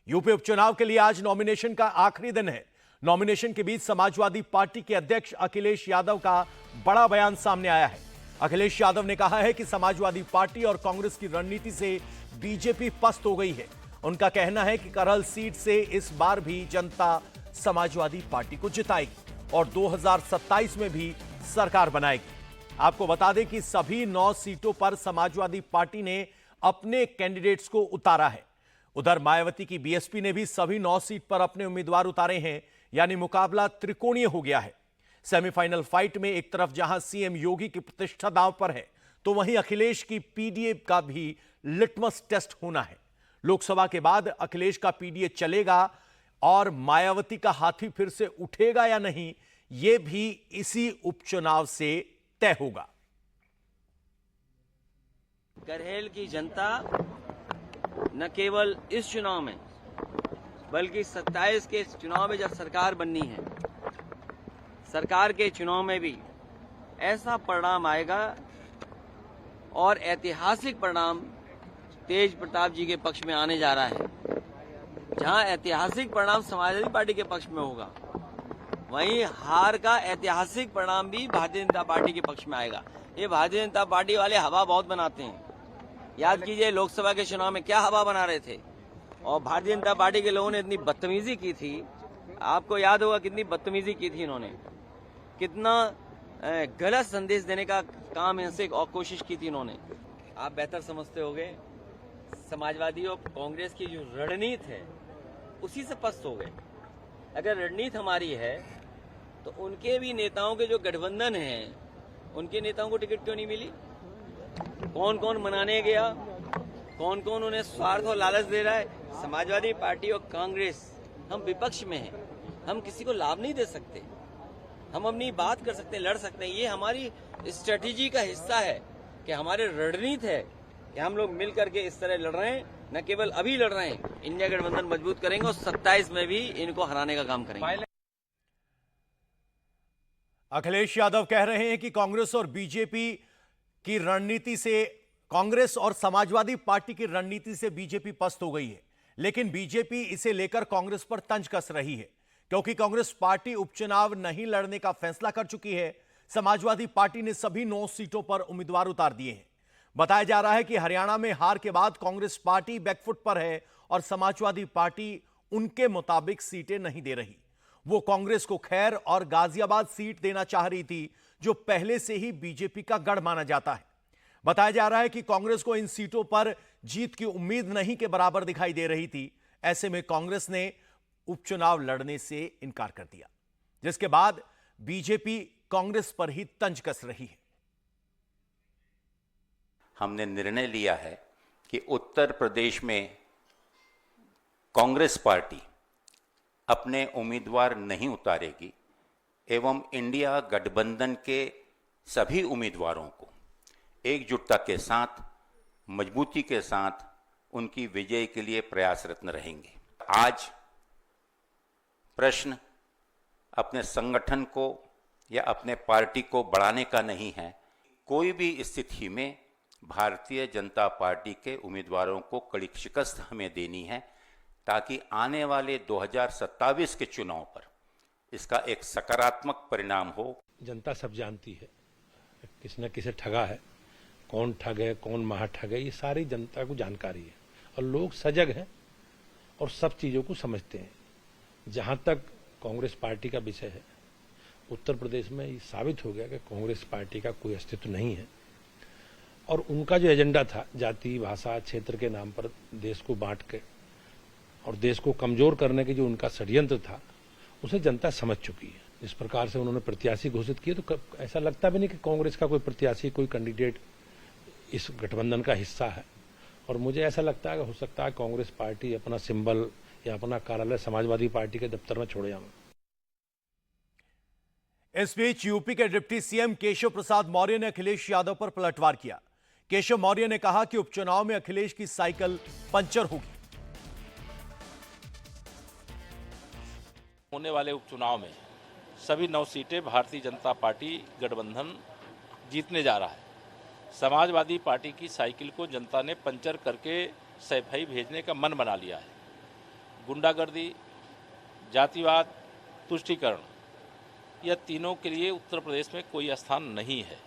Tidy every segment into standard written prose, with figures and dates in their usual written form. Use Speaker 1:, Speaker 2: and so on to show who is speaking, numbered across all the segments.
Speaker 1: UP उपचुनाव के लिए आज नॉमिनेशन का आखिरी दिन है। नॉमिनेशन के बीच समाजवादी पार्टी के अध्यक्ष अखिलेश यादव का बड़ा बयान सामने आया है। अखिलेश यादव ने कहा है कि समाजवादी पार्टी और कांग्रेस की रणनीति से बीजेपी पस्त हो गई है। उनका कहना है कि करहल सीट से इस बार भी जनता समाजवादी पार्टी को जिताएगी और 2027 में भी सरकार बनाएगी। आपको बता दें कि सभी 9 सीटों पर समाजवादी पार्टी ने अपने कैंडिडेट्स को उतारा है। उधर मायावती की बीएसपी ने भी सभी 9 सीट पर अपने उम्मीदवार उतारे हैं, यानी मुकाबला त्रिकोणीय हो गया है। सेमीफाइनल फाइट में एक तरफ जहां सीएम योगी की प्रतिष्ठा दांव पर है, तो वहीं अखिलेश की पीडीए का भी लिटमस टेस्ट होना है। लोकसभा के बाद अखिलेश का पीडीए चलेगा और मायावती का हाथी फिर से उठेगा या नहीं, यह भी इसी उपचुनाव से तय होगा।
Speaker 2: करहल की जनता न केवल इस चुनाव में बल्कि 27 के चुनाव में जब सरकार बननी है, सरकार के चुनाव में भी ऐसा परिणाम आएगा और ऐतिहासिक परिणाम तेज प्रताप जी के पक्ष में आने जा रहा है। जहां ऐतिहासिक परिणाम समाजवादी पार्टी के पक्ष में होगा, वहीं हार का ऐतिहासिक परिणाम भी भारतीय जनता पार्टी के पक्ष में आएगा। ये भारतीय जनता पार्टी वाले हवा बहुत बनाते हैं। याद कीजिए लोकसभा के चुनाव में क्या हवा बना रहे थे, और भारतीय जनता पार्टी के लोगों ने इतनी बदतमीजी की थी। आपको याद होगा कितनी बदतमीजी की थी इन्होंने, कितना गलत संदेश देने का काम इनसे और कोशिश की थी इन्होंने। आप बेहतर समझते होंगे, समाजवादी और कांग्रेस की जो रणनीति है उसी से पस्त हो गए। अगर रणनीति हमारी है तो उनके भी नेताओं के जो गठबंधन है, उनके नेताओं को टिकट क्यों नहीं मिली? कौन कौन मनाने गया, कौन कौन उन्हें स्वार्थ और लालच दे रहा है? समाजवादी पार्टी और कांग्रेस, हम विपक्ष में हैं, हम किसी को लाभ नहीं दे सकते। हम अपनी बात कर सकते हैं, लड़ सकते हैं। ये हमारी स्ट्रेटेजी का हिस्सा है कि हमारे रणनीति है कि हम लोग मिल करके इस तरह लड़ रहे हैं। न केवल अभी लड़ रहे हैं, इंडिया गठबंधन मजबूत करेंगे और 27 में भी इनको हराने का काम करेंगे।
Speaker 1: अखिलेश यादव कह रहे हैं कि कांग्रेस और बीजेपी की रणनीति से, कांग्रेस और समाजवादी पार्टी की रणनीति से बीजेपी पस्त हो गई है, लेकिन बीजेपी इसे लेकर कांग्रेस पर तंज कस रही है, क्योंकि कांग्रेस पार्टी उपचुनाव नहीं लड़ने का फैसला कर चुकी है। समाजवादी पार्टी ने सभी 9 सीटों पर उम्मीदवार उतार दिए हैं। बताया जा रहा है कि हरियाणा में हार के बाद कांग्रेस पार्टी बैकफुट पर है और समाजवादी पार्टी उनके मुताबिक सीटें नहीं दे रही। वो कांग्रेस को खैर और गाजियाबाद सीट देना चाह रही थी, जो पहले से ही बीजेपी का गढ़ माना जाता है। बताया जा रहा है कि कांग्रेस को इन सीटों पर जीत की उम्मीद नहीं के बराबर दिखाई दे रही थी। ऐसे में कांग्रेस ने उपचुनाव लड़ने से इनकार कर दिया, जिसके बाद बीजेपी कांग्रेस पर ही तंज कस रही है।
Speaker 3: हमने निर्णय लिया है कि उत्तर प्रदेश में कांग्रेस पार्टी अपने उम्मीदवार नहीं उतारेगी एवं इंडिया गठबंधन के सभी उम्मीदवारों को एकजुटता के साथ, मजबूती के साथ उनकी विजय के लिए प्रयासरत रहेंगे। आज प्रश्न अपने संगठन को या अपने पार्टी को बढ़ाने का नहीं है। कोई भी स्थिति में भारतीय जनता पार्टी के उम्मीदवारों को कड़ी शिकस्त हमें देनी है, ताकि आने वाले 2027 के चुनाव पर इसका एक सकारात्मक परिणाम हो।
Speaker 4: जनता सब जानती है, किसी न किसी ठगा है, कौन ठग है, कौन महाठग है, ये सारी जनता को जानकारी है और लोग सजग हैं और सब चीज़ों को समझते हैं। जहाँ तक कांग्रेस पार्टी का विषय है, उत्तर प्रदेश में ये साबित हो गया कि कांग्रेस पार्टी का कोई अस्तित्व नहीं है और उनका जो एजेंडा था जाति, भाषा, क्षेत्र के नाम पर देश को बांट के और देश को कमजोर करने की जो उनका षड्यंत्र था, उसे जनता समझ चुकी है। जिस प्रकार से उन्होंने प्रत्याशी घोषित किए, तो ऐसा लगता भी नहीं कि कांग्रेस का कोई प्रत्याशी, कोई कैंडिडेट इस गठबंधन का हिस्सा है। और मुझे ऐसा लगता है कि हो सकता है कांग्रेस पार्टी अपना सिंबल या अपना कार्यालय समाजवादी पार्टी के दफ्तर में छोड़ जाए।
Speaker 1: इस बीच यूपी के डिप्टी सीएम केशव प्रसाद मौर्य ने अखिलेश यादव पर पलटवार किया। केशव मौर्य ने कहा कि उपचुनाव में अखिलेश की साइकिल पंचर होगी।
Speaker 5: होने वाले उपचुनाव में सभी 9 सीटें भारतीय जनता पार्टी गठबंधन जीतने जा रहा है। समाजवादी पार्टी की साइकिल को जनता ने पंचर करके सफाई भेजने का मन बना लिया है। गुंडागर्दी, जातिवाद, तुष्टीकरण, यह तीनों के लिए उत्तर प्रदेश में कोई स्थान नहीं है।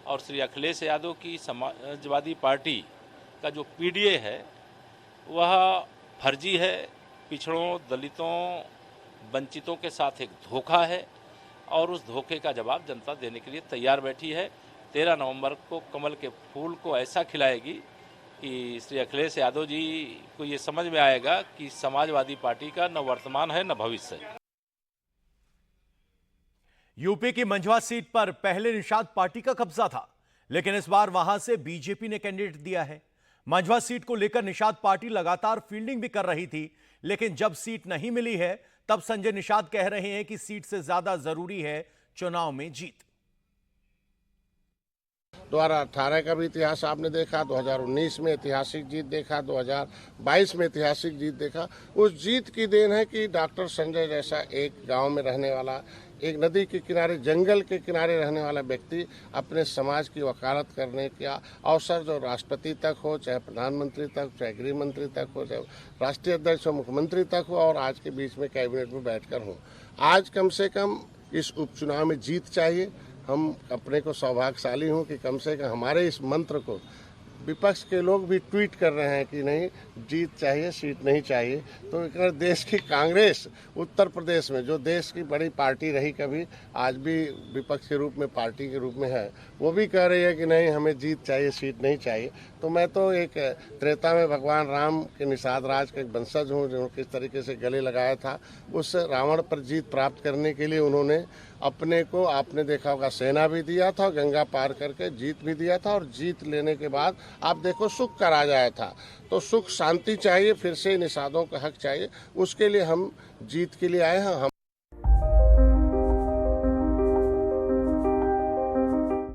Speaker 5: और श्री अखिलेश यादव की समाजवादी पार्टी का जो पीडीए है वह फर्जी है, पिछड़ों, दलितों, वंचितों के साथ एक धोखा है और उस धोखे का जवाब जनता देने के लिए तैयार बैठी है। 13 नवंबर को कमल के फूल को ऐसा खिलाएगी कि श्री अखिलेश यादव जी को ये समझ में आएगा कि समाजवादी पार्टी का न वर्तमान है न भविष्य है।
Speaker 1: यूपी की मंझवा सीट पर पहले निषाद पार्टी का कब्जा था, लेकिन इस बार वहां से बीजेपी ने कैंडिडेट दिया है। मंझवा सीट को लेकर निषाद पार्टी लगातार फील्डिंग भी कर रही थी, लेकिन जब सीट नहीं मिली है तब संजय निषाद कह रहे हैं कि सीट से ज्यादा जरूरी है चुनाव में जीत।
Speaker 6: 2018 का भी इतिहास आपने देखा, 2019 में ऐतिहासिक जीत देखा, 2022 में ऐतिहासिक जीत देखा। उस जीत की देन है कि डॉक्टर संजय जैसा एक गांव में रहने वाला, एक नदी के किनारे, जंगल के किनारे रहने वाला व्यक्ति अपने समाज की वकालत करने का अवसर जो राष्ट्रपति तक हो, चाहे प्रधानमंत्री तक, चाहे गृह मंत्री तक हो, चाहे राष्ट्रीय अध्यक्ष हो, मुख्यमंत्री तक हो और आज के बीच में कैबिनेट में बैठकर हो। आज कम से कम इस उपचुनाव में जीत चाहिए। हम अपने को सौभाग्यशाली हूँ कि कम से कम हमारे इस मंत्र को विपक्ष के लोग भी ट्वीट कर रहे हैं कि नहीं, जीत चाहिए, सीट नहीं चाहिए। तो अगर देश की कांग्रेस उत्तर प्रदेश में, जो देश की bड़ी पार्टी रही कभी, आज भी विपक्ष के रूप में, पार्टी के रूप में है, वो भी कह रही है कि नहीं, हमें जीत चाहिए, सीट नहीं चाहिए। तो मैं तो एक त्रेता में भगवान राम के निषाद राज का एक वंशज हूँ, जो किस तरीके से गले लगाया था। उस रावण पर जीत प्राप्त करने के लिए उन्होंने अपने को, आपने देखा होगा, सेना भी दिया था, गंगा पार करके जीत भी दिया था और जीत लेने के बाद आप देखो सुख का राज आया था। तो सुख शांति चाहिए, फिर से निषादों का हक चाहिए, उसके लिए हम जीत के लिए आए हैं। हम